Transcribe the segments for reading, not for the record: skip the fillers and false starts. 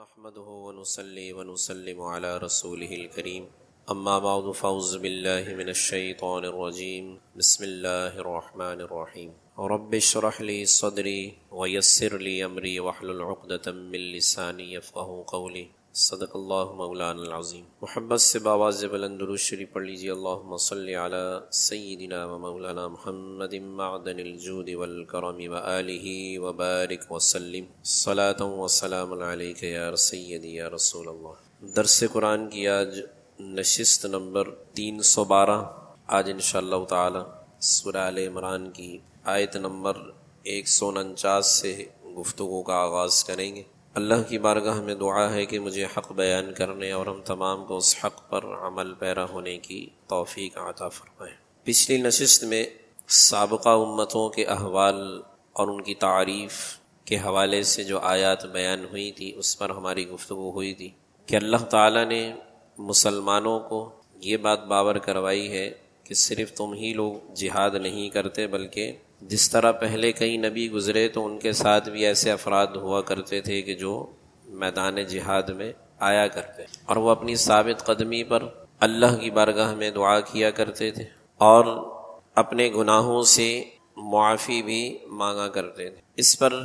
نحمده ونصلي ونسلم على رسوله الكريم اما بعد فاعوذ بالله من الشيطان الرجيم بسم الله الرحمن الرحيم رب اشرح لي صدري ويسر لي امري واحلل عقدة من لساني يفقهوا قولي صدق اللہ مولانا العظیم۔ محبت سے باواز بلند درود شریف پڑھ لیجیے۔ اللہم صلی علی سیدنا و مولانا محمد معدن الجود والکرم وآلہ وبارک وسلم صلاۃ و سلام علیک یا سیدی یا رسول اللہ۔ درس قرآن کی آج نشست نمبر 312۔ آج انشاءاللہ تعالی سورہ آل عمران کی آیت نمبر 149 سے گفتگو کا آغاز کریں گے۔ اللہ کی بارگاہ میں دعا ہے کہ مجھے حق بیان کرنے اور ہم تمام کو اس حق پر عمل پیرا ہونے کی توفیق عطا فرمائے۔ پچھلی نشست میں سابقہ امتوں کے احوال اور ان کی تعریف کے حوالے سے جو آیات بیان ہوئی تھی اس پر ہماری گفتگو ہوئی تھی کہ اللہ تعالیٰ نے مسلمانوں کو یہ بات باور کروائی ہے کہ صرف تم ہی لوگ جہاد نہیں کرتے، بلکہ جس طرح پہلے کئی نبی گزرے تو ان کے ساتھ بھی ایسے افراد ہوا کرتے تھے کہ جو میدان جہاد میں آیا کرتے اور وہ اپنی ثابت قدمی پر اللہ کی بارگاہ میں دعا کیا کرتے تھے اور اپنے گناہوں سے معافی بھی مانگا کرتے تھے۔ اس پر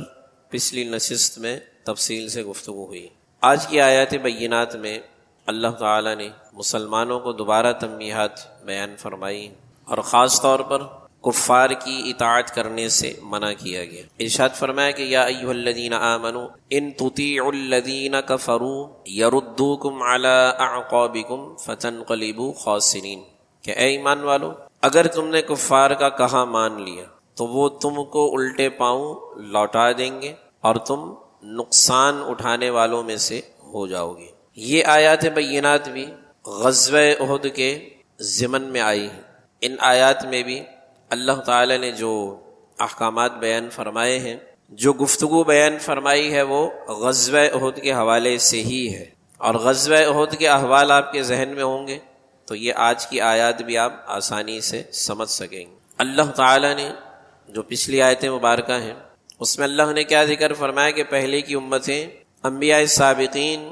پچھلی نشست میں تفصیل سے گفتگو ہوئی۔ آج کی آیات بینات میں اللہ تعالیٰ نے مسلمانوں کو دوبارہ تنبیہات بیان فرمائی اور خاص طور پر کفار کی اطاعت کرنے سے منع کیا گیا۔ ارشاد فرمایا کہ یا ایھا الذین آمنوا ان تطیعوا الذین کفروا یردوکم علی اعقابکم فتنقلبوا خاسرین، کہ اے ایمان والو اگر تم نے کفار کا کہا مان لیا تو وہ تم کو الٹے پاؤں لوٹا دیں گے اور تم نقصان اٹھانے والوں میں سے ہو جاؤ گے۔ یہ آیات بینات بھی غزوہ احد کے ضمن میں آئی ہیں۔ ان آیات میں بھی اللہ تعالی نے جو احکامات بیان فرمائے ہیں، جو گفتگو بیان فرمائی ہے، وہ غزوہ احد کے حوالے سے ہی ہے، اور غزوہ احد کے احوال آپ کے ذہن میں ہوں گے تو یہ آج کی آیات بھی آپ آسانی سے سمجھ سکیں گے۔ اللہ تعالی نے جو پچھلی آیتیں مبارکہ ہیں اس میں اللہ نے کیا ذکر فرمایا کہ پہلے کی امتیں انبیاء سابقین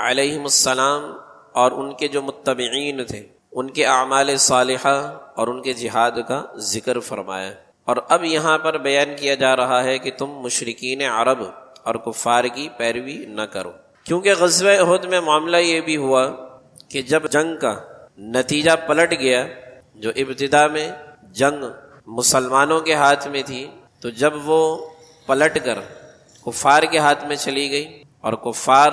علیہم السلام اور ان کے جو متبعین تھے ان کے اعمال صالحہ اور ان کے جہاد کا ذکر فرمایا، اور اب یہاں پر بیان کیا جا رہا ہے کہ تم مشرکین عرب اور کفار کی پیروی نہ کرو، کیونکہ غزوہ احد میں معاملہ یہ بھی ہوا کہ جب جنگ کا نتیجہ پلٹ گیا، جو ابتدا میں جنگ مسلمانوں کے ہاتھ میں تھی تو جب وہ پلٹ کر کفار کے ہاتھ میں چلی گئی اور کفار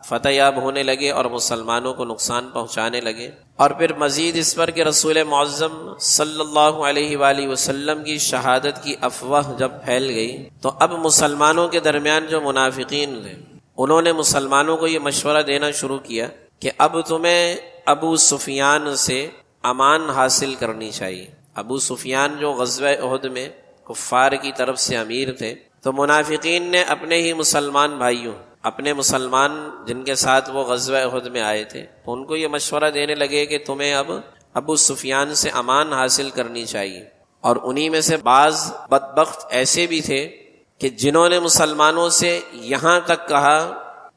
فتح یاب ہونے لگے اور مسلمانوں کو نقصان پہنچانے لگے، اور پھر مزید اس پر کہ رسول معظم صلی اللہ علیہ وآلہ وسلم کی شہادت کی افواہ جب پھیل گئی تو اب مسلمانوں کے درمیان جو منافقین تھے انہوں نے مسلمانوں کو یہ مشورہ دینا شروع کیا کہ اب تمہیں ابو سفیان سے امان حاصل کرنی چاہیے۔ ابو سفیان جو غزوہ احد میں کفار کی طرف سے امیر تھے، تو منافقین نے اپنے ہی مسلمان بھائیوں، اپنے مسلمان جن کے ساتھ وہ غزوہ احد میں آئے تھے، ان کو یہ مشورہ دینے لگے کہ تمہیں اب ابو سفیان سے امان حاصل کرنی چاہیے، اور انہی میں سے بعض بدبخت ایسے بھی تھے کہ جنہوں نے مسلمانوں سے یہاں تک کہا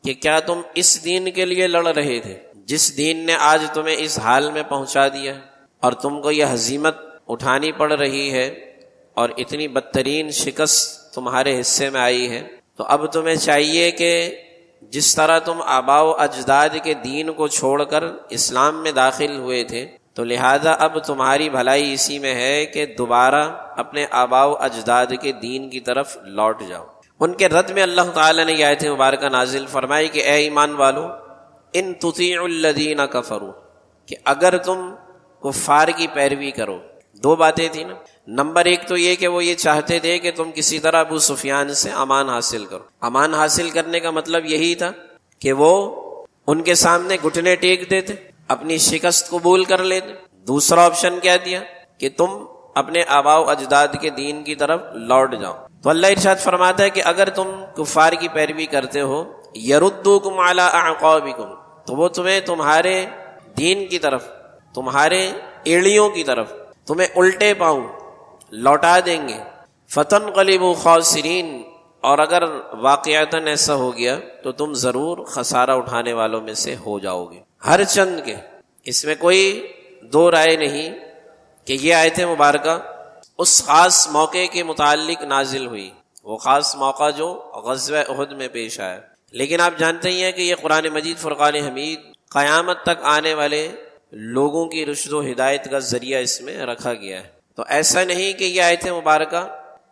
کہ کیا تم اس دین کے لیے لڑ رہے تھے جس دین نے آج تمہیں اس حال میں پہنچا دیا اور تم کو یہ ہزیمت اٹھانی پڑ رہی ہے اور اتنی بدترین شکست تمہارے حصے میں آئی ہے، تو اب تمہیں چاہیے کہ جس طرح تم آباء و اجداد کے دین کو چھوڑ کر اسلام میں داخل ہوئے تھے تو لہذا اب تمہاری بھلائی اسی میں ہے کہ دوبارہ اپنے آباء و اجداد کے دین کی طرف لوٹ جاؤ۔ ان کے رد میں اللہ تعالی نے یہ آیت مبارکہ نازل فرمائی کہ اے ایمان والو ان تطیعوا الذین کفروا، کہ اگر تم کفار کی پیروی کرو۔ دو باتیں تھیں نا، نمبر ایک تو یہ کہ وہ یہ چاہتے تھے کہ تم کسی طرح ابو سفیان سے امان حاصل کرو۔ امان حاصل کرنے کا مطلب یہی تھا کہ وہ ان کے سامنے گھٹنے ٹیک دیتے، اپنی شکست قبول کر لیتے۔ دوسرا آپشن کیا دیا کہ تم اپنے آباء و اجداد کے دین کی طرف لوٹ جاؤ۔ تو اللہ ارشاد فرماتا ہے کہ اگر تم کفار کی پیروی کرتے ہو یردوکم علی اعقابکم، تو وہ تمہیں تمہارے دین کی طرف، تمہارے ایڑیوں کی طرف تمہیں الٹے پاؤں لوٹا دیں گے۔ فتنقلبوا خاسرین، اور اگر واقعتاً ایسا ہو گیا تو تم ضرور خسارہ اٹھانے والوں میں سے ہو جاؤ گے. ہر چند کے، اس میں کوئی دو رائے نہیں کہ یہ آیت مبارکہ اس خاص موقع کے متعلق نازل ہوئی، وہ خاص موقع جو غزوہ احد میں پیش آیا. لیکن آپ جانتے ہی ہیں کہ یہ قرآن مجید فرقان حمید قیامت تک آنے والے لوگوں کی رشد و ہدایت کا ذریعہ اس میں رکھا گیا ہے. تو ایسا نہیں کہ یہ آیت مبارکہ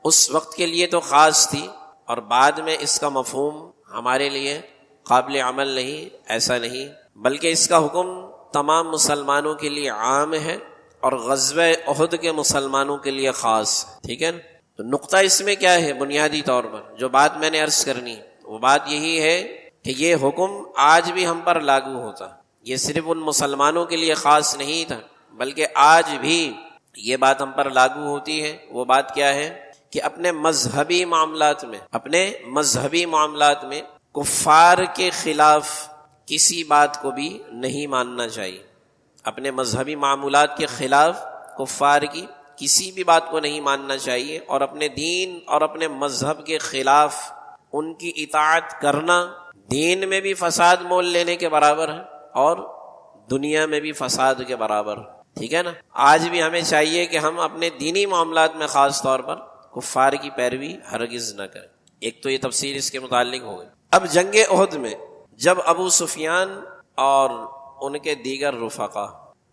اس وقت کے لیے تو خاص تھی اور بعد میں اس کا مفہوم ہمارے لیے قابل عمل نہیں، ایسا نہیں، بلکہ اس کا حکم تمام مسلمانوں کے لیے عام ہے اور غزوہ احد کے مسلمانوں کے لیے خاص ہے. ٹھیک ہے نا؟ تو نقطہ اس میں کیا ہے بنیادی طور پر جو بات میں نے عرض کرنی وہ بات یہی ہے کہ یہ حکم آج بھی ہم پر لاگو ہوتا. یہ صرف ان مسلمانوں کے لیے خاص نہیں تھا بلکہ آج بھی یہ بات ہم پر لاگو ہوتی ہے. وہ بات کیا ہے کہ اپنے مذہبی معاملات میں کفار کے خلاف کسی بات کو بھی نہیں ماننا چاہیے. اپنے مذہبی معاملات کے خلاف کفار کی کسی بھی بات کو نہیں ماننا چاہیے، اور اپنے دین اور اپنے مذہب کے خلاف ان کی اطاعت کرنا دین میں بھی فساد مول لینے کے برابر ہے اور دنیا میں بھی فساد کے برابر ہے. ٹھیک ہے نا؟ آج بھی ہمیں چاہیے کہ ہم اپنے دینی معاملات میں خاص طور پر کفار کی پیروی ہرگز نہ کریں. ایک تو یہ تفسیر اس کے متعلق ہو گئی. اب جنگ احد میں جب ابو سفیان اور ان کے دیگر رفقا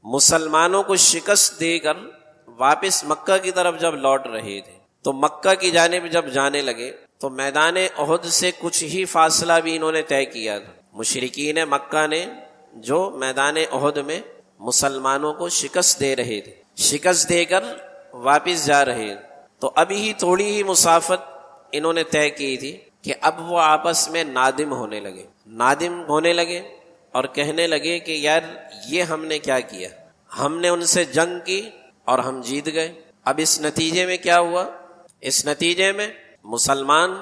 مسلمانوں کو شکست دے کر واپس مکہ کی طرف جب لوٹ رہے تھے تو مکہ کی جانب جب جانے لگے تو میدان احد سے کچھ ہی فاصلہ بھی انہوں نے طے کیا تھا. مشرکین مکہ نے جو میدان احد میں مسلمانوں کو شکست دے رہے تھے، شکست دے کر واپس جا رہے تھے، تو ابھی ہی تھوڑی ہی مسافت انہوں نے طے کی تھی کہ اب وہ آپس میں نادم ہونے لگے اور کہنے لگے کہ یار یہ ہم نے کیا کیا، ہم نے ان سے جنگ کی اور ہم جیت گئے. اب اس نتیجے میں کیا ہوا؟ اس نتیجے میں مسلمان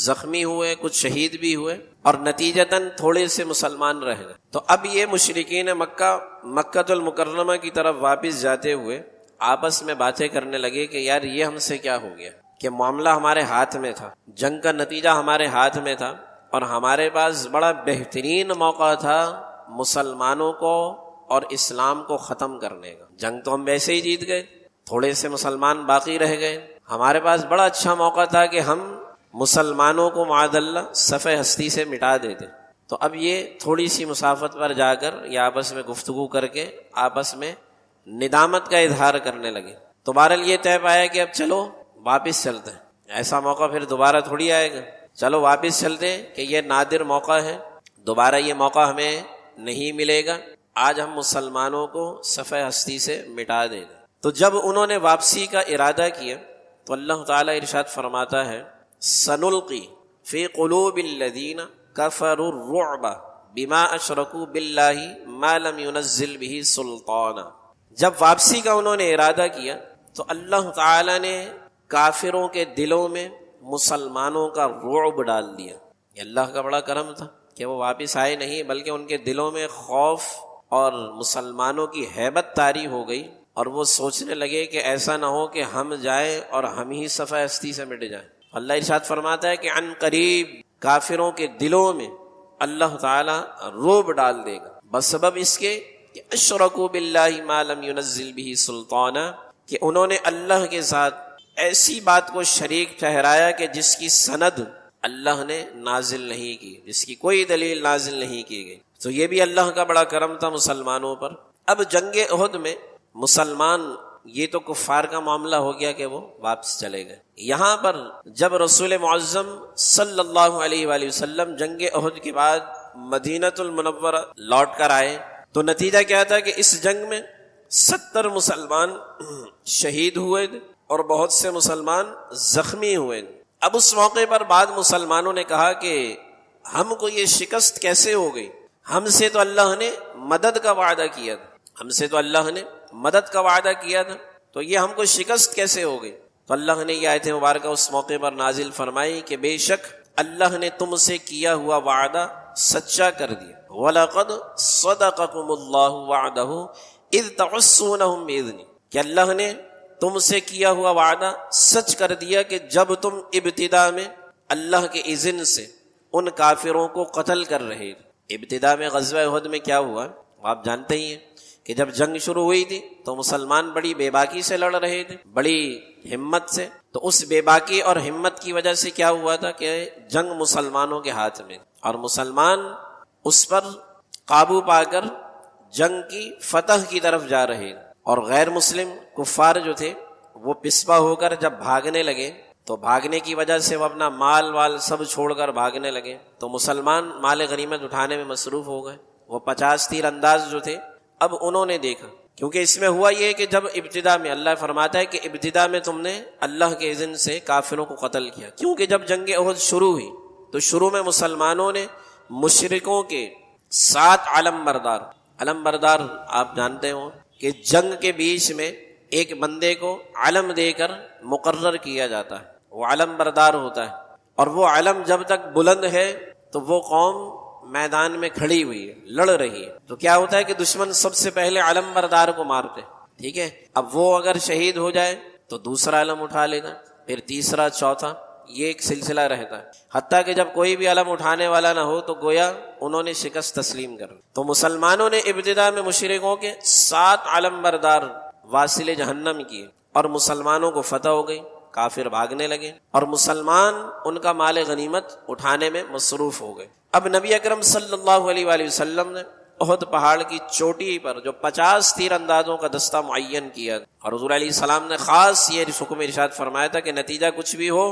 زخمی ہوئے، کچھ شہید بھی ہوئے اور نتیجتاً تھوڑے سے مسلمان رہ گئے. تو اب یہ مشرکین مکہ المکرمہ کی طرف واپس جاتے ہوئے آپس میں باتیں کرنے لگے کہ یار یہ ہم سے کیا ہو گیا کہ معاملہ ہمارے ہاتھ میں تھا، جنگ کا نتیجہ ہمارے ہاتھ میں تھا اور ہمارے پاس بڑا بہترین موقع تھا مسلمانوں کو اور اسلام کو ختم کرنے کا. جنگ تو ہم ویسے ہی جیت گئے، تھوڑے سے مسلمان باقی رہ گئے، ہمارے پاس بڑا اچھا موقع تھا کہ ہم مسلمانوں کو معاذ اللہ صفحہ ہستی سے مٹا دیتے. تو اب یہ تھوڑی سی مسافت پر جا کر یا آپس میں گفتگو کر کے آپس میں ندامت کا اظہار کرنے لگے. تو بہرحال یہ طے پایا کہ اب چلو واپس چلتے ہیں، ایسا موقع پھر دوبارہ تھوڑی آئے گا، چلو واپس چلتے ہیں کہ یہ نادر موقع ہے، دوبارہ یہ موقع ہمیں نہیں ملے گا، آج ہم مسلمانوں کو صفحہ ہستی سے مٹا دیں گے. تو جب انہوں نے واپسی کا ارادہ کیا تو اللہ تعالیٰ ارشاد فرماتا ہے سنلقی فی قلوب الذین کفروا الرعب بما اشرکوا باللہ ما لم ينزل به سلطانا. جب واپسی کا انہوں نے ارادہ کیا تو اللہ تعالیٰ نے کافروں کے دلوں میں مسلمانوں کا رعب ڈال دیا. یہ اللہ کا بڑا کرم تھا کہ وہ واپس آئے نہیں بلکہ ان کے دلوں میں خوف اور مسلمانوں کی ہیبت طاری ہو گئی اور وہ سوچنے لگے کہ ایسا نہ ہو کہ ہم جائیں اور ہم ہی صفحہ ہستی سے مٹ جائیں. اللہ ارشاد فرماتا ہے کہ عن قریب کافروں کے دلوں میں اللہ تعالیٰ رعب ڈال دے گا بسبب اس کے کہ اشرکوا باللہ ما لم ينزل به سلطانا، کہ انہوں نے اللہ کے ساتھ ایسی بات کو شریک ٹھہرایا کہ جس کی سند اللہ نے نازل نہیں کی، جس کی کوئی دلیل نازل نہیں کی گئی. تو یہ بھی اللہ کا بڑا کرم تھا مسلمانوں پر. اب جنگ احد میں مسلمان، یہ تو کفار کا معاملہ ہو گیا کہ وہ واپس چلے گئے. یہاں پر جب رسول معظم صلی اللہ علیہ وآلہ وسلم جنگ احد کے بعد مدینۃ المنورہ لوٹ کر آئے تو نتیجہ کیا تھا کہ اس جنگ میں 70 مسلمان شہید ہوئے اور بہت سے مسلمان زخمی ہوئے. اب اس موقع پر بعض مسلمانوں نے کہا کہ ہم کو یہ شکست کیسے ہو گئی، ہم سے تو اللہ نے مدد کا وعدہ کیا تھا، تو یہ ہم کو شکست کیسے ہو گئی. تو اللہ نے یہ آیت مبارکہ اس موقع پر نازل فرمائی کہ بے شک اللہ نے تم سے کیا ہوا وعدہ سچا کر دیا. وَلَقَدْ صَدَقَكُمُ اللَّهُ وَعْدَهُ اِذْ تَحُسُّونَهُمْ بِإِذْنِهِ، کہ اللہ نے تم سے کیا ہوا وعدہ سچ کر دیا کہ جب تم ابتدا میں اللہ کے اذن سے ان کافروں کو قتل کر رہے تھے۔ ابتدا میں غزوہ احد میں کیا ہوا آپ جانتے ہی ہیں کہ جب جنگ شروع ہوئی تھی تو مسلمان بڑی بے باکی سے لڑ رہے تھے، بڑی ہمت سے، تو اس بے باکی اور ہمت کی وجہ سے کیا ہوا تھا کہ جنگ مسلمانوں کے ہاتھ میں، اور مسلمان اس پر قابو پا کر جنگ کی فتح کی طرف جا رہے تھے، اور غیر مسلم کفار جو تھے وہ پسپا ہو کر جب بھاگنے لگے تو بھاگنے کی وجہ سے وہ اپنا مال وال سب چھوڑ کر بھاگنے لگے، تو مسلمان مال غنیمت اٹھانے میں مصروف ہو گئے۔ وہ 50 تیر انداز جو تھے اب انہوں نے دیکھا، کیونکہ اس میں ہوا یہ کہ جب ابتدا میں اللہ فرماتا ہے کہ ابتدا میں تم نے اللہ کے اذن سے کافروں کو قتل کیا، کیونکہ جب جنگ احد شروع ہوئی تو شروع میں مسلمانوں نے مشرکوں کے 7 علم بردار آپ جانتے ہو کہ جنگ کے بیچ میں ایک بندے کو علم دے کر مقرر کیا جاتا ہے، وہ علم بردار ہوتا ہے، اور وہ علم جب تک بلند ہے تو وہ قوم میدان میں کھڑی ہوئی ہے، لڑ رہی ہے، تو کیا ہوتا ہے کہ دشمن سب سے پہلے علم بردار کو مارتے، ٹھیک ہے، اب وہ اگر شہید ہو جائے تو دوسرا علم اٹھا لینا، پھر تیسرا، چوتھا، یہ ایک سلسلہ رہتا ہے، حتیٰ کہ جب کوئی بھی علم اٹھانے والا نہ ہو تو گویا انہوں نے شکست تسلیم کر لی۔ تو مسلمانوں نے ابتدا میں مشرکوں کے 7 علم بردار واصل جہنم کیے، اور مسلمانوں کو فتح ہو گئی، کافر بھاگنے لگے، اور مسلمان ان کا مال غنیمت اٹھانے میں مصروف ہو گئے۔ اب نبی اکرم صلی اللہ علیہ وآلہ وسلم نے احد پہاڑ کی چوٹی پر جو 50 تیر اندازوں کا دستہ معین کیا، اور حضور علیہ السلام نے خاص یہ حکم ارشاد فرمایا تھا کہ نتیجہ کچھ بھی ہو،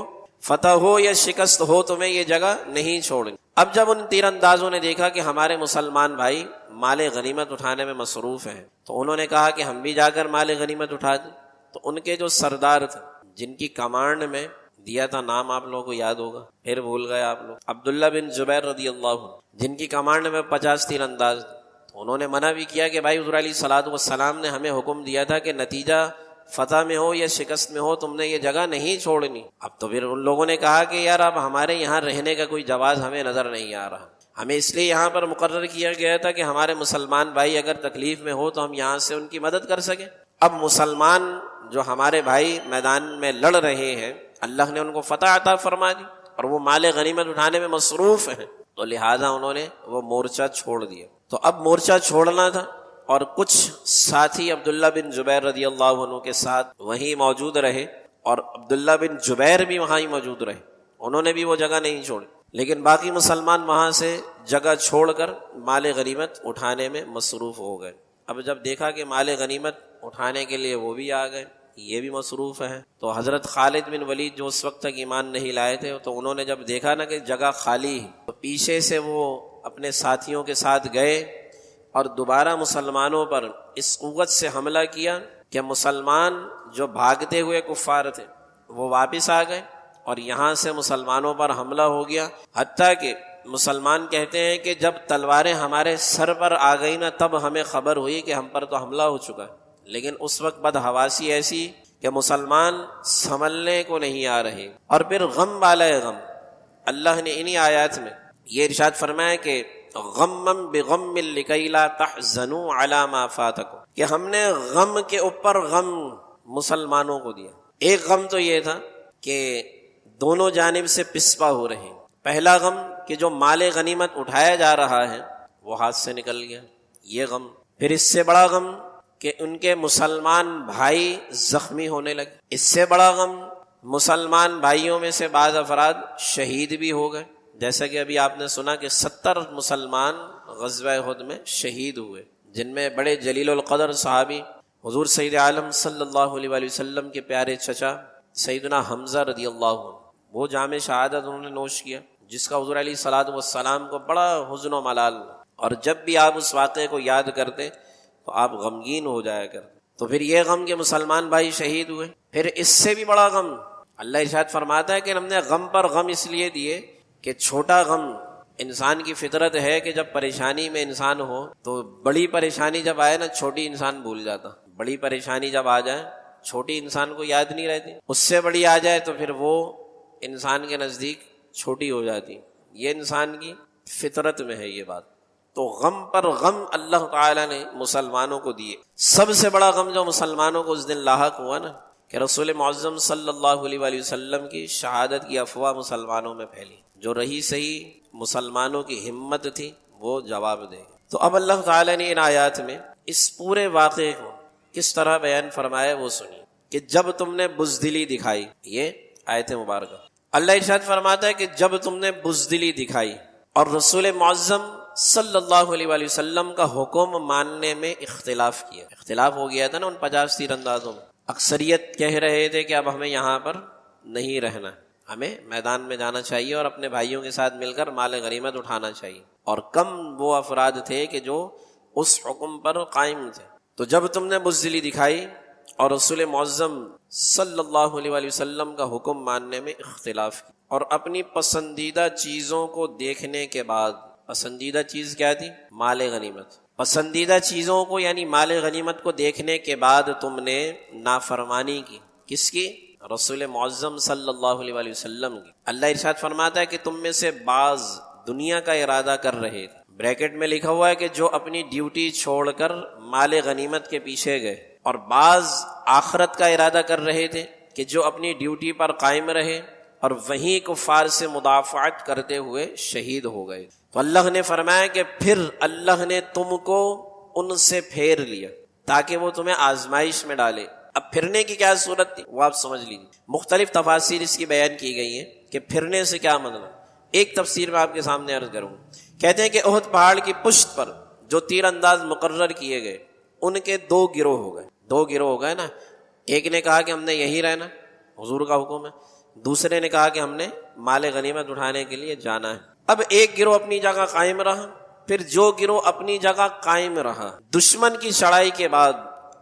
فتح ہو یا شکست ہو، تمہیں یہ جگہ نہیں چھوڑنی۔ اب جب ان تیر اندازوں نے دیکھا کہ ہمارے مسلمان بھائی مال غنیمت اٹھانے میں مصروف ہیں، تو انہوں نے کہا کہ ہم بھی جا کر مال غنیمت اٹھا دیں۔ تو ان کے جو سردار تھے، جن کی کمانڈ میں دیا تھا، نام آپ لوگوں کو یاد ہوگا، پھر بھول گئے آپ لوگ، عبداللہ بن زبیر رضی اللہ عنہ، جن کی کمانڈ میں 50 تیر انداز، تو انہوں نے منع بھی کیا کہ بھائی حضور علیہ الصلوۃ والسلام نے ہمیں حکم دیا تھا کہ نتیجہ فتح میں ہو یا شکست میں ہو، تم نے یہ جگہ نہیں چھوڑنی۔ اب تو پھر ان لوگوں نے کہا کہ یار اب ہمارے یہاں رہنے کا کوئی جواز ہمیں نظر نہیں آ رہا، ہمیں اس لیے یہاں پر مقرر کیا گیا تھا کہ ہمارے مسلمان بھائی اگر تکلیف میں ہو تو ہم یہاں سے ان کی مدد کر سکیں۔ اب مسلمان جو ہمارے بھائی میدان میں لڑ رہے ہیں، اللہ نے ان کو فتح عطا فرما دی اور وہ مال غنیمت اٹھانے میں مصروف ہیں، تو لہٰذا انہوں نے وہ مورچہ چھوڑ دیا۔ تو اب مورچہ چھوڑنا تھا، اور کچھ ساتھی عبداللہ بن زبیر رضی اللہ عنہ کے ساتھ وہیں موجود رہے، اور عبداللہ بن زبیر بھی وہاں ہی موجود رہے، انہوں نے بھی وہ جگہ نہیں چھوڑی، لیکن باقی مسلمان وہاں سے جگہ چھوڑ کر مال غنیمت اٹھانے میں مصروف ہو گئے۔ اب جب دیکھا کہ مال غنیمت اٹھانے کے لیے وہ بھی آ گئے، یہ بھی مصروف ہیں، تو حضرت خالد بن ولید جو اس وقت تک ایمان نہیں لائے تھے، تو انہوں نے جب دیکھا نا کہ جگہ خالی ہے، تو پیچھے سے وہ اپنے ساتھیوں کے ساتھ گئے اور دوبارہ مسلمانوں پر اس قوت سے حملہ کیا کہ مسلمان جو بھاگتے ہوئے کفار تھے وہ واپس آ گئے، اور یہاں سے مسلمانوں پر حملہ ہو گیا، حتیٰ کہ مسلمان کہتے ہیں کہ جب تلواریں ہمارے سر پر آ گئی نا تب ہمیں خبر ہوئی کہ ہم پر تو حملہ ہو چکا ہے، لیکن اس وقت بدحواسی ایسی کہ مسلمان سنبھلنے کو نہیں آ رہے، اور پھر غم والا غم، اللہ نے انہی آیات میں یہ ارشاد فرمایا کہ غمم بغم لکی لا تحزنوا علی ما فاتکم، کہ ہم نے غم کے اوپر غم مسلمانوں کو دیا۔ ایک غم تو یہ تھا کہ دونوں جانب سے پسپا ہو رہے ہیں، پہلا غم کہ جو مال غنیمت اٹھایا جا رہا ہے وہ ہاتھ سے نکل گیا، یہ غم، پھر اس سے بڑا غم کہ ان کے مسلمان بھائی زخمی ہونے لگے، اس سے بڑا غم مسلمان بھائیوں میں سے بعض افراد شہید بھی ہو گئے، جیسا کہ ابھی آپ نے سنا کہ 70 مسلمان غزوہ احد میں شہید ہوئے، جن میں بڑے جلیل القدر صحابی حضور سید عالم صلی اللہ علیہ وآلہ وسلم کے پیارے چچا سیدنا حمزہ رضی اللہ عنہ، وہ جام شہادت انہوں نے نوش کیا، جس کا حضور علیہ الصلوۃ والسلام کو بڑا حزن و ملال، اور جب بھی آپ اس واقعے کو یاد کرتے تو آپ غمگین ہو جایا کرتے۔ تو پھر یہ غم کہ مسلمان بھائی شہید ہوئے، پھر اس سے بھی بڑا غم، اللہ ارشاد فرماتا ہے کہ ہم نے غم پر غم اس لیے دیے کہ چھوٹا غم، انسان کی فطرت ہے کہ جب پریشانی میں انسان ہو تو بڑی پریشانی جب آئے نا چھوٹی انسان بھول جاتا، بڑی پریشانی جب آ جائے چھوٹی انسان کو یاد نہیں رہتی، اس سے بڑی آ جائے تو پھر وہ انسان کے نزدیک چھوٹی ہو جاتی، یہ انسان کی فطرت میں ہے یہ بات۔ تو غم پر غم اللہ تعالیٰ نے مسلمانوں کو دیے۔ سب سے بڑا غم جو مسلمانوں کو اس دن لاحق ہوا نا کہ رسول معظم صلی اللہ علیہ وآلہ وسلم کی شہادت کی افواہ مسلمانوں میں پھیلی. جو رہی صحیح مسلمانوں کی ہمت تھی وہ جواب دے. تو اب اللہ تعالیٰ نے ان آیات میں اس پورے واقعے کو کس طرح بیان فرمایا وہ سنیے کہ جب تم نے بزدلی دکھائی. یہ آیت مبارکہ اللہ ارشاد فرماتا ہے کہ جب تم نے بزدلی دکھائی اور رسول معظم صلی اللہ علیہ وآلہ وسلم کا حکم ماننے میں اختلاف کیا. اختلاف ہو گیا تھا نا ان 50 تیر اندازوں میں. اکثریت کہہ رہے تھے کہ اب ہمیں یہاں پر نہیں رہنا, ہمیں میدان میں جانا چاہیے اور اپنے بھائیوں کے ساتھ مل کر مال غنیمت اٹھانا چاہیے. اور کم وہ افراد تھے کہ جو اس حکم پر قائم تھے. تو جب تم نے بزدلی دکھائی اور رسول معظم صلی اللہ علیہ وآلہ وسلم کا حکم ماننے میں اختلاف کیا اور اپنی پسندیدہ چیزوں کو دیکھنے کے بعد, پسندیدہ چیز کیا تھی؟ مال غنیمت. پسندیدہ چیزوں کو یعنی مال غنیمت کو دیکھنے کے بعد تم نے نافرمانی کی. کس کی؟ رسول معظم صلی اللہ علیہ وآلہ وسلم کی. اللہ ارشاد فرماتا ہے کہ تم میں سے بعض دنیا کا ارادہ کر رہے تھے. بریکٹ میں لکھا ہوا ہے کہ جو اپنی ڈیوٹی چھوڑ کر مال غنیمت کے پیچھے گئے, اور بعض آخرت کا ارادہ کر رہے تھے کہ جو اپنی ڈیوٹی پر قائم رہے اور وہیں کفار سے مدافعت کرتے ہوئے شہید ہو گئے. تو اللہ نے فرمایا کہ پھر اللہ نے تم کو ان سے پھیر لیا تاکہ وہ تمہیں آزمائش میں ڈالے. اب پھرنے کی کیا صورت تھی وہ آپ سمجھ لیجیے. مختلف تفاسیر اس کی بیان کی گئی ہیں کہ پھرنے سے کیا مطلب. ایک تفسیر میں آپ کے سامنے عرض کروں. کہتے ہیں کہ احد پہاڑ کی پشت پر جو تیر انداز مقرر کیے گئے ان کے 2 گروہ ہو گئے. 2 گروہ ہو گئے نا. ایک نے کہا کہ ہم نے یہیں رہنا, حضور کا حکم ہے. دوسرے نے کہا کہ ہم نے مال غنیمت اٹھانے کے لیے جانا ہے. اب ایک گروہ اپنی جگہ قائم رہا. پھر جو گروہ اپنی جگہ قائم رہا, دشمن کی چڑھائی کے بعد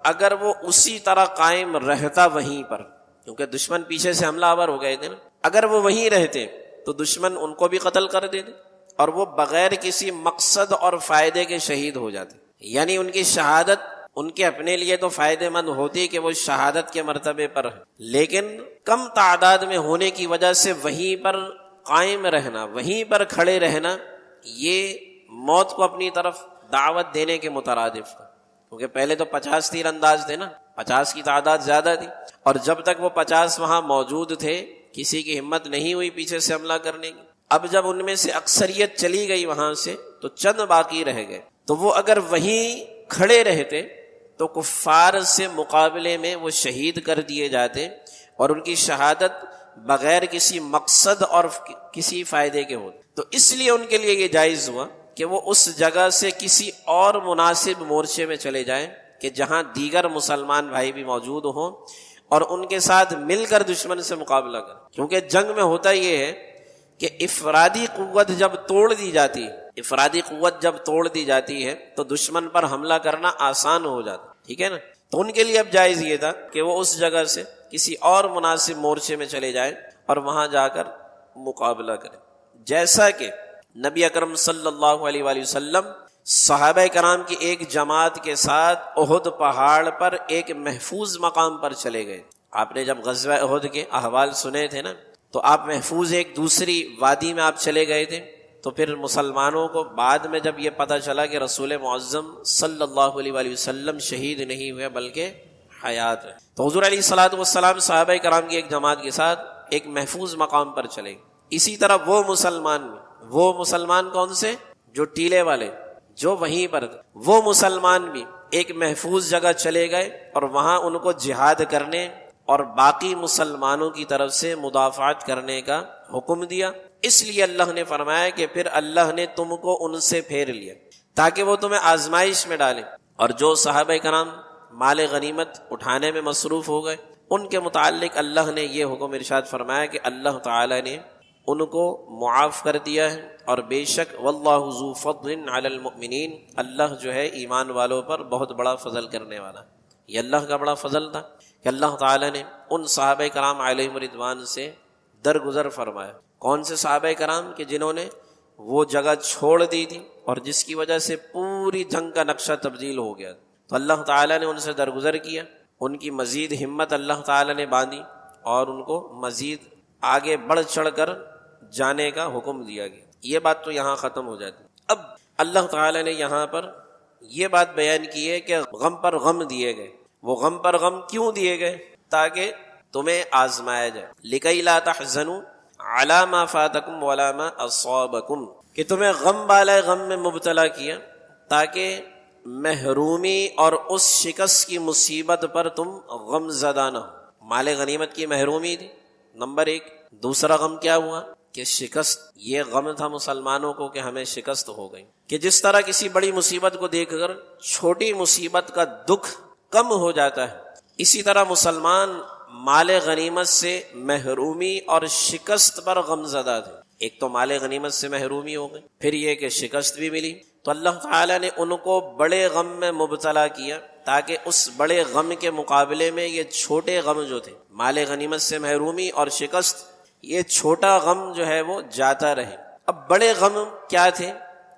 اگر وہ اسی طرح قائم رہتا وہیں پر, کیونکہ دشمن پیچھے سے حملہ آور ہو گئے تھے نا, اگر وہ وہیں رہتے تو دشمن ان کو بھی قتل کر دیتے اور وہ بغیر کسی مقصد اور فائدے کے شہید ہو جاتے. یعنی ان کی شہادت ان کے اپنے لیے تو فائدہ مند ہوتی کہ وہ شہادت کے مرتبے پر ہے, لیکن کم تعداد میں ہونے کی وجہ سے وہیں پر قائم رہنا, وہیں پر کھڑے رہنا, یہ موت کو اپنی طرف دعوت دینے کے مترادف ہے. کیونکہ پہلے تو 50 تیر انداز تھے نا, 50 کی تعداد زیادہ تھی, اور جب تک وہ 50 وہاں موجود تھے کسی کی ہمت نہیں ہوئی پیچھے سے حملہ کرنے کی. اب جب ان میں سے اکثریت چلی گئی وہاں سے تو چند باقی رہ گئے. تو وہ اگر وہیں کھڑے رہتے تو کفار سے مقابلے میں وہ شہید کر دیے جاتے اور ان کی شہادت بغیر کسی مقصد اور کسی فائدے کے ہوتے. تو اس لیے ان کے لیے یہ جائز ہوا کہ وہ اس جگہ سے کسی اور مناسب مورچے میں چلے جائیں کہ جہاں دیگر مسلمان بھائی بھی موجود ہوں اور ان کے ساتھ مل کر دشمن سے مقابلہ کریں. کیونکہ جنگ میں ہوتا یہ ہے کہ افرادی قوت جب توڑ دی جاتی ہے تو دشمن پر حملہ کرنا آسان ہو جاتا. ٹھیک ہے نا. تو ان کے لیے اب جائز یہ تھا کہ وہ اس جگہ سے کسی اور مناسب مورچے میں چلے جائیں اور وہاں جا کر مقابلہ کریں. جیسا کہ نبی اکرم صلی اللہ علیہ وآلہ وسلم صحابہ کرام کی ایک جماعت کے ساتھ احد پہاڑ پر ایک محفوظ مقام پر چلے گئے. آپ نے جب غزوہ احد کے احوال سنے تھے نا, تو آپ محفوظ ایک دوسری وادی میں آپ چلے گئے تھے. تو پھر مسلمانوں کو بعد میں جب یہ پتہ چلا کہ رسول معظم صلی اللہ علیہ وآلہ وسلم شہید نہیں ہوئے بلکہ حیات ہے, تو حضور علیہ الصلوۃ والسلام صحابہ کرام کی ایک جماعت کے ساتھ ایک محفوظ مقام پر چلے گئے. اسی طرح وہ مسلمان کون سے؟ جو ٹیلے والے, جو وہیں پر تھے, وہ مسلمان بھی ایک محفوظ جگہ چلے گئے اور وہاں ان کو جہاد کرنے اور باقی مسلمانوں کی طرف سے مدافعت کرنے کا حکم دیا. اس لیے اللہ نے فرمایا کہ پھر اللہ نے تم کو ان سے پھیر لیا تاکہ وہ تمہیں آزمائش میں ڈالے. اور جو صحابہ کرام مال غنیمت اٹھانے میں مصروف ہو گئے ان کے متعلق اللہ نے یہ حکم ارشاد فرمایا کہ اللہ تعالی نے ان کو معاف کر دیا ہے, اور بے شک واللہ ذو فضل علی المؤمنین, اللہ جو ہے ایمان والوں پر بہت بڑا فضل کرنے والا. یہ اللہ کا بڑا فضل تھا کہ اللہ تعالی نے ان صحابہ کرام علیہم رضوان سے درگزر فرمایا. کون سے صحابہ کرام کہ جنہوں نے وہ جگہ چھوڑ دی تھی اور جس کی وجہ سے پوری جنگ کا نقشہ تبدیل ہو گیا. تو اللہ تعالی نے ان سے درگزر کیا, ان کی مزید ہمت اللہ تعالی نے باندھی اور ان کو مزید آگے بڑھ چڑھ کر جانے کا حکم دیا گیا. یہ بات تو یہاں ختم ہو جاتی. اب اللہ تعالی نے یہاں پر یہ بات بیان کی ہے کہ غم پر غم دیے گئے. وہ غم پر غم کیوں دیے گئے؟ تاکہ تمہیں آزمایا جائے، لِكَيْ لَا تَحْزَنُوا عَلَى مَا فَاتَكُمْ وَلَا مَا أَصَابَكُمْ، کہ تمہیں غم بالائے غم میں مبتلا کیا تاکہ محرومی اور اس شکست کی مصیبت پر تم غم زدہ نہ ہو۔ مال غنیمت کی محرومی تھی نمبر 1۔ دوسرا غم کیا ہوا کہ شکست، یہ غم تھا مسلمانوں کو کہ ہمیں شکست ہو گئی، کہ جس طرح کسی بڑی مصیبت کو دیکھ کر چھوٹی مصیبت کا دکھ کم ہو جاتا ہے، اسی طرح مسلمان مال غنیمت سے محرومی اور شکست پر غم زدہ تھے۔ ایک تو مال غنیمت سے محرومی ہو گئی، پھر یہ کہ شکست بھی ملی، تو اللہ تعالیٰ نے ان کو بڑے غم میں مبتلا کیا تاکہ اس بڑے غم کے مقابلے میں یہ چھوٹے غم جو تھے، مال غنیمت سے محرومی اور شکست، یہ چھوٹا غم جو ہے وہ جاتا رہے۔ اب بڑے غم کیا تھے،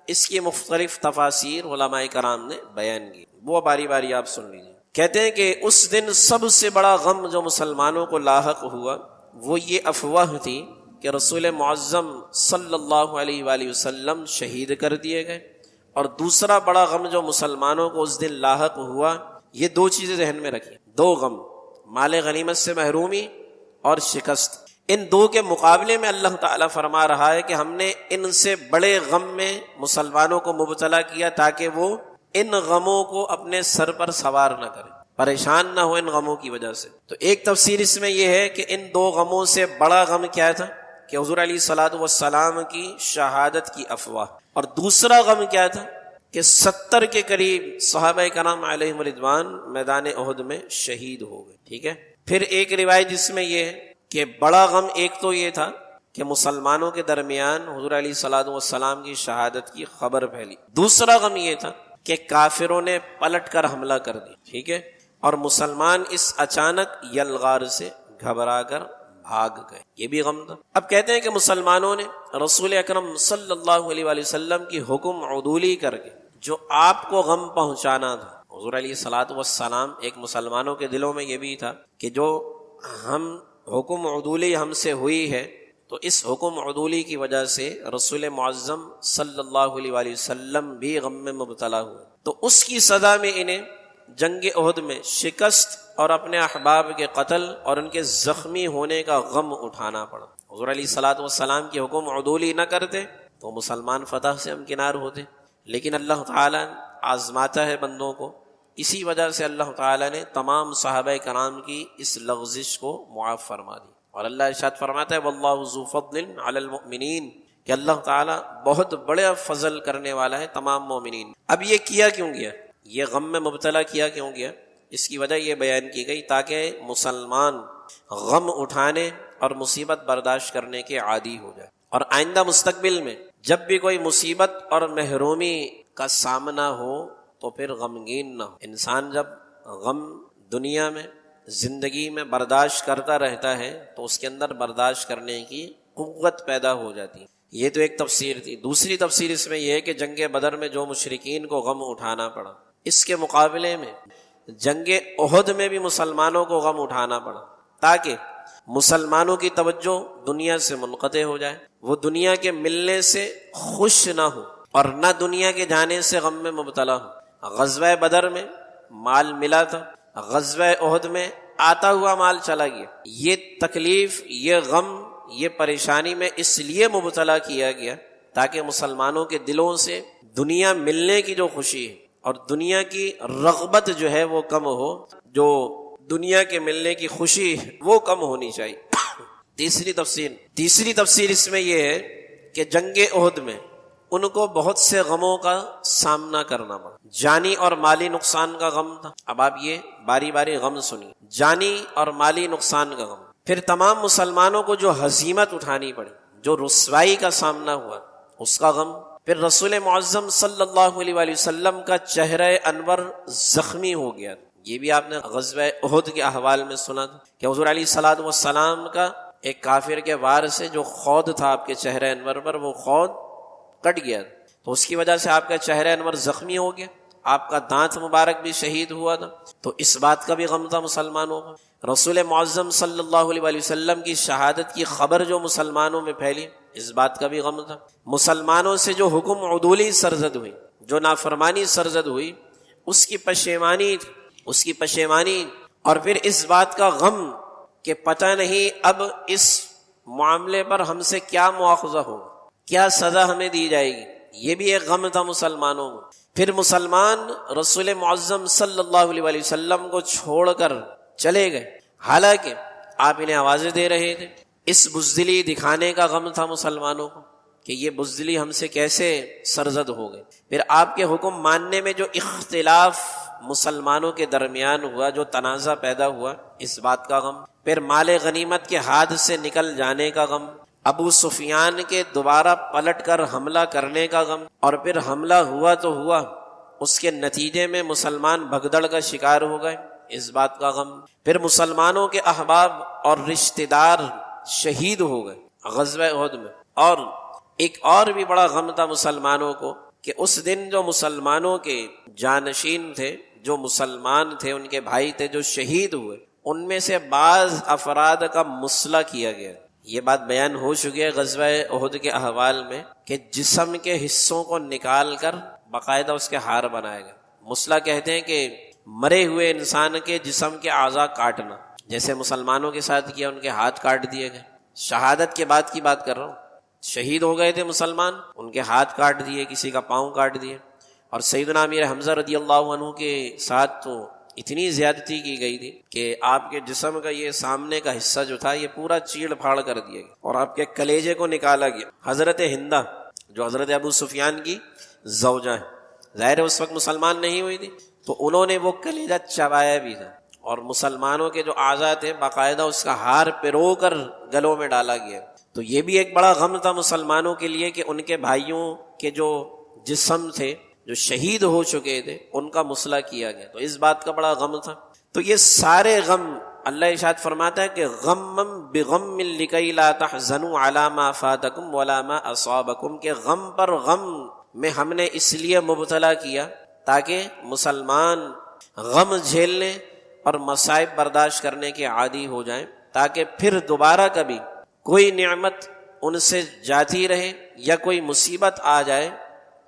اس کی مختلف تفاسیر علماء کرام نے بیان کی، وہ باری باری آپ سن لیجیے۔ کہتے ہیں کہ اس دن سب سے بڑا غم جو مسلمانوں کو لاحق ہوا وہ یہ افواہ تھی کہ رسول معظم صلی اللہ علیہ وآلہ وسلم شہید کر دیے گئے، اور دوسرا بڑا غم جو مسلمانوں کو اس دن لاحق ہوا، یہ دو چیزیں ذہن میں رکھیں، دو غم، مال غنیمت سے محرومی اور شکست۔ ان دو کے مقابلے میں اللہ تعالیٰ فرما رہا ہے کہ ہم نے ان سے بڑے غم میں مسلمانوں کو مبتلا کیا تاکہ وہ ان غموں کو اپنے سر پر سوار نہ کریں، پریشان نہ ہو ان غموں کی وجہ سے۔ تو ایک تفسیر اس میں یہ ہے کہ ان دو غموں سے بڑا غم کیا تھا کہ حضور علیہ الصلوۃ والسلام کی شہادت کی افواہ، اور دوسرا غم کیا تھا کہ 70 کے قریب صحابہ کرام علیہم رضوان میدان احد میں شہید ہو گئے، ٹھیک ہے۔ پھر ایک روایت جس میں یہ ہے کہ بڑا غم ایک تو یہ تھا کہ مسلمانوں کے درمیان حضور علیہ الصلوۃ والسلام کی شہادت کی خبر پھیلی، دوسرا غم یہ تھا کہ کافروں نے پلٹ کر حملہ کر دی، ٹھیک ہے، اور مسلمان اس اچانک یلغار سے گھبرا کر بھاگ گئے، یہ بھی غم تھا۔ اب کہتے ہیں کہ مسلمانوں نے رسول اکرم صلی اللہ علیہ وآلہ وسلم کی حکم عدولی کر کے جو آپ کو غم پہنچانا تھا، حضور علیہ الصلوۃ والسلام، ایک مسلمانوں کے دلوں میں یہ بھی تھا کہ جو ہم حکم عدولی ہم سے ہوئی ہے تو اس حکم عدولی کی وجہ سے رسول معظم صلی اللہ علیہ وآلہ وسلم بھی غم میں مبتلا ہوئے، تو اس کی سزا میں انہیں جنگ احد میں شکست اور اپنے احباب کے قتل اور ان کے زخمی ہونے کا غم اٹھانا پڑا۔ حضور علیہ الصلوۃ والسلام کی حکم عدولی نہ کرتے تو مسلمان فتح سے ہمکنار ہوتے، لیکن اللہ تعالیٰ آزماتا ہے بندوں کو، اسی وجہ سے اللہ تعالیٰ نے تمام صحابہ کرام کی اس لغزش کو معاف فرما دی، اور اللہ ارشاد فرماتا ہے واللہ ذو فضل علی المؤمنین، کہ اللہ تعالیٰ بہت بڑا فضل کرنے والا ہے تمام مومنین۔ اب یہ کیا کیوں گیا، یہ غم میں مبتلا کیا کیوں گیا، اس کی وجہ یہ بیان کی گئی تاکہ مسلمان غم اٹھانے اور مصیبت برداشت کرنے کے عادی ہو جائے، اور آئندہ مستقبل میں جب بھی کوئی مصیبت اور محرومی کا سامنا ہو تو پھر غمگین نہ ہو۔ انسان جب غم دنیا میں زندگی میں برداشت کرتا رہتا ہے تو اس کے اندر برداشت کرنے کی قوت پیدا ہو جاتی ہے۔ یہ تو ایک تفسیر تھی۔ دوسری تفسیر اس میں یہ ہے کہ جنگ بدر میں جو مشرکین کو غم اٹھانا پڑا، اس کے مقابلے میں جنگ احد میں بھی مسلمانوں کو غم اٹھانا پڑا تاکہ مسلمانوں کی توجہ دنیا سے منقطع ہو جائے، وہ دنیا کے ملنے سے خوش نہ ہو اور نہ دنیا کے جانے سے غم میں مبتلا ہو۔ غزوہ بدر میں مال ملا تھا، غزوہ احد میں آتا ہوا مال چلا گیا۔ یہ تکلیف، یہ غم، یہ پریشانی میں اس لیے مبتلا کیا گیا تاکہ مسلمانوں کے دلوں سے دنیا ملنے کی جو خوشی ہے اور دنیا کی رغبت جو ہے وہ کم ہو، جو دنیا کے ملنے کی خوشی ہے وہ کم ہونی چاہیے۔ تیسری تفسیر اس میں یہ ہے کہ جنگ احد میں ان کو بہت سے غموں کا سامنا کرنا پڑا، جانی اور مالی نقصان کا غم تھا۔ اب آپ یہ باری باری غم سنیے، جانی اور مالی نقصان کا غم، پھر تمام مسلمانوں کو جو ہزیمت اٹھانی پڑی، جو رسوائی کا سامنا ہوا اس کا غم، پھر رسول معظم صلی اللہ علیہ وآلہ وسلم کا چہرہ انور زخمی ہو گیا، یہ بھی آپ نے غزوہ احد کے احوال میں سنا تھا کہ حضور علیہ الصلوۃ والسلام کا ایک کافر کے وار سے جو خود تھا آپ کے چہرہ انور پر، وہ خود کٹ گیا، تو اس کی وجہ سے آپ کا چہرہ انور زخمی ہو گیا، آپ کا دانت مبارک بھی شہید ہوا تھا، تو اس بات کا بھی غم تھا مسلمانوں کو۔ رسول معظم صلی اللہ علیہ وآلہ وسلم کی شہادت کی خبر جو مسلمانوں میں پھیلی، اس بات کا بھی غم تھا۔ مسلمانوں سے جو حکم عدولی سرزد ہوئی، جو نافرمانی سرزد ہوئی، اس کی پشیمانی تھی، اس کی پشیمانی، اور پھر اس بات کا غم کہ پتہ نہیں اب اس معاملے پر ہم سے کیا مواخذہ ہوگا، کیا سزا ہمیں دی جائے گی. یہ بھی ایک غم تھا مسلمانوں کو. پھر مسلمان رسول معظم صلی اللہ علیہ وآلہ وسلم کو چھوڑ کر چلے گئے، حالانکہ آپ انہیں آوازیں دے رہے تھے. اس بزدلی دکھانے کا غم تھا مسلمانوں کو کہ یہ بزدلی ہم سے کیسے سرزد ہو گئے. پھر آپ کے حکم ماننے میں جو اختلاف مسلمانوں کے درمیان ہوا، جو تنازع پیدا ہوا، اس بات کا غم. پھر مال غنیمت کے ہاتھ سے نکل جانے کا غم، ابو سفیان کے دوبارہ پلٹ کر حملہ کرنے کا غم، اور پھر حملہ ہوا تو ہوا، اس کے نتیجے میں مسلمان بھگدڑ کا شکار ہو گئے، اس بات کا غم. پھر مسلمانوں کے احباب اور رشتہ دار شہید ہو گئے غزوہ احد میں. اور ایک اور بھی بڑا غم تھا مسلمانوں کو کہ اس دن جو مسلمانوں کے جانشین تھے، جو مسلمان تھے، ان کے بھائی تھے جو شہید ہوئے، ان میں سے بعض افراد کا مسلح کیا گیا. یہ بات بیان ہو چکی ہے غزوہ احد کے احوال میں کہ جسم کے حصوں کو نکال کر باقاعدہ اس کے ہار بنائے گئے. مسلح کہتے ہیں کہ مرے ہوئے انسان کے جسم کے اعضاء کاٹنا، جیسے مسلمانوں کے ساتھ کیا، ان کے ہاتھ کاٹ دیے گئے. شہادت کے بعد کی بات کر رہا ہوں. شہید ہو گئے تھے مسلمان، ان کے ہاتھ کاٹ دیے، کسی کا پاؤں کاٹ دیے. اور سیدنا امیر حمزہ رضی اللہ عنہ کے ساتھ تو اتنی زیادتی کی گئی تھی کہ آپ کے جسم کا یہ سامنے کا حصہ جو تھا یہ پورا چیڑ پھاڑ کر دیا گیا اور آپ کے کلیجے کو نکالا گیا. حضرت ہندہ جو حضرت ابو سفیان کی زوجہ ہے، ظاہر ہے اس وقت مسلمان نہیں ہوئی تھی، تو انہوں نے وہ کلیجہ چبایا بھی تھا، اور مسلمانوں کے جو اعضاء تھے باقاعدہ اس کا ہار پرو کر گلوں میں ڈالا گیا. تو یہ بھی ایک بڑا غم تھا مسلمانوں کے لیے کہ ان کے بھائیوں کے جو جسم تھے جو شہید ہو چکے تھے ان کا مسلح کیا گیا. تو اس بات کا بڑا غم تھا. تو یہ سارے غم اللہ ارشاد فرماتا ہے کہ غم بغم لکی لا تحزنوا علی ما فاتکم ولا ما اصابکم، کہ غم پر غم میں ہم نے اس لیے مبتلا کیا تاکہ مسلمان غم جھیلنے اور مصائب برداشت کرنے کے عادی ہو جائیں، تاکہ پھر دوبارہ کبھی کوئی نعمت ان سے جاتی رہے یا کوئی مصیبت آ جائے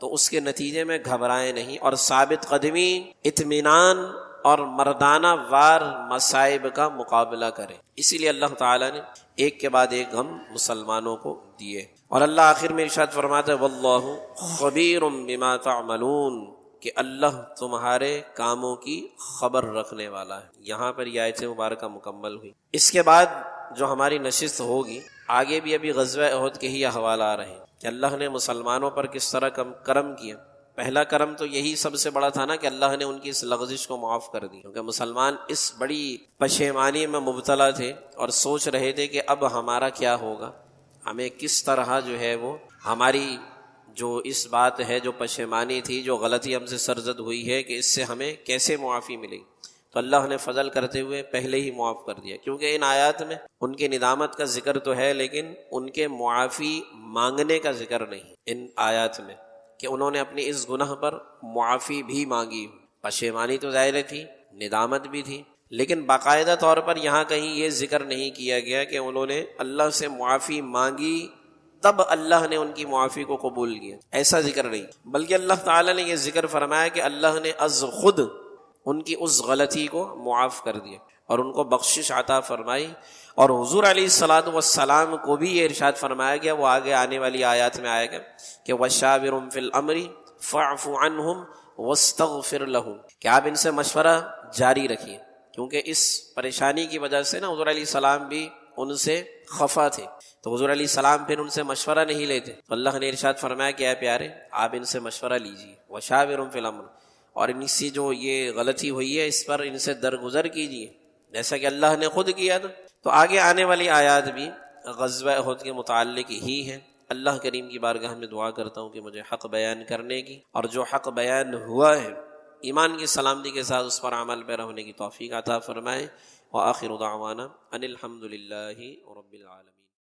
تو اس کے نتیجے میں گھبرائیں نہیں، اور ثابت قدمی، اطمینان اور مردانہ وار مصائب کا مقابلہ کریں. اسی لیے اللہ تعالیٰ نے ایک کے بعد ایک غم مسلمانوں کو دیے. اور اللہ آخر میں ارشاد فرماتا ہے واللہ خبیر بما تعملون، کہ اللہ تمہارے کاموں کی خبر رکھنے والا ہے. یہاں پر یہ آیت مبارکہ مکمل ہوئی. اس کے بعد جو ہماری نشست ہوگی آگے بھی ابھی غزوہ احد کے ہی احوال آ رہے ہیں کہ اللہ نے مسلمانوں پر کس طرح کرم کیا. پہلا کرم تو یہی سب سے بڑا تھا نا کہ اللہ نے ان کی اس لغزش کو معاف کر دی، کیونکہ مسلمان اس بڑی پشیمانی میں مبتلا تھے اور سوچ رہے تھے کہ اب ہمارا کیا ہوگا، ہمیں کس طرح جو ہے وہ ہماری جو اس بات ہے، جو پشیمانی تھی، جو غلطی ہم سے سرزد ہوئی ہے، کہ اس سے ہمیں کیسے معافی ملے گی. تو اللہ نے فضل کرتے ہوئے پہلے ہی معاف کر دیا، کیونکہ ان آیات میں ان کے ندامت کا ذکر تو ہے لیکن ان کے معافی مانگنے کا ذکر نہیں ان آیات میں، کہ انہوں نے اپنی اس گناہ پر معافی بھی مانگی. پشیمانی تو ظاہر تھی، ندامت بھی تھی، لیکن باقاعدہ طور پر یہاں کہیں یہ ذکر نہیں کیا گیا کہ انہوں نے اللہ سے معافی مانگی تب اللہ نے ان کی معافی کو قبول کیا، ایسا ذکر نہیں، بلکہ اللہ تعالیٰ نے یہ ذکر فرمایا کہ اللہ نے از خود ان کی اس غلطی کو معاف کر دیا اور ان کو بخشش عطا فرمائی. اور حضور علیہ الصلوۃ والسلام کو بھی یہ ارشاد فرمایا گیا، وہ آگے آنے والی آیات میں آئے گا کہ وَشَاوِرْهُمْ فِي الْأَمْرِ فَاعْفُ عَنْهُمْ وَاسْتَغْفِرْ لَهُمْ، کہ آپ ان سے مشورہ جاری رکھیے، کیونکہ اس پریشانی کی وجہ سے نا حضور علیہ السلام بھی ان سے خفا تھے، تو حضور علیہ السلام پھر ان سے مشورہ نہیں لیتے. تو اللہ نے ارشاد فرمایا کہ اے پیارے آپ ان سے مشورہ لیجیے، وَشَاوِرْهُمْ فِي الْأَمْرِ، اور ان سے جو یہ غلطی ہوئی ہے اس پر ان سے درگزر کیجیے جیسا کہ اللہ نے خود کیا تھا. تو آگے آنے والی آیات بھی غزوہ احد کے متعلق ہی ہیں. اللہ کریم کی بارگاہ میں دعا کرتا ہوں کہ مجھے حق بیان کرنے کی اور جو حق بیان ہوا ہے ایمان کی سلامتی کے ساتھ اس پر عمل پیرا ہونے کی توفیق عطا فرمائے. وآخر دعوانا ان الحمد للہ رب العالمین.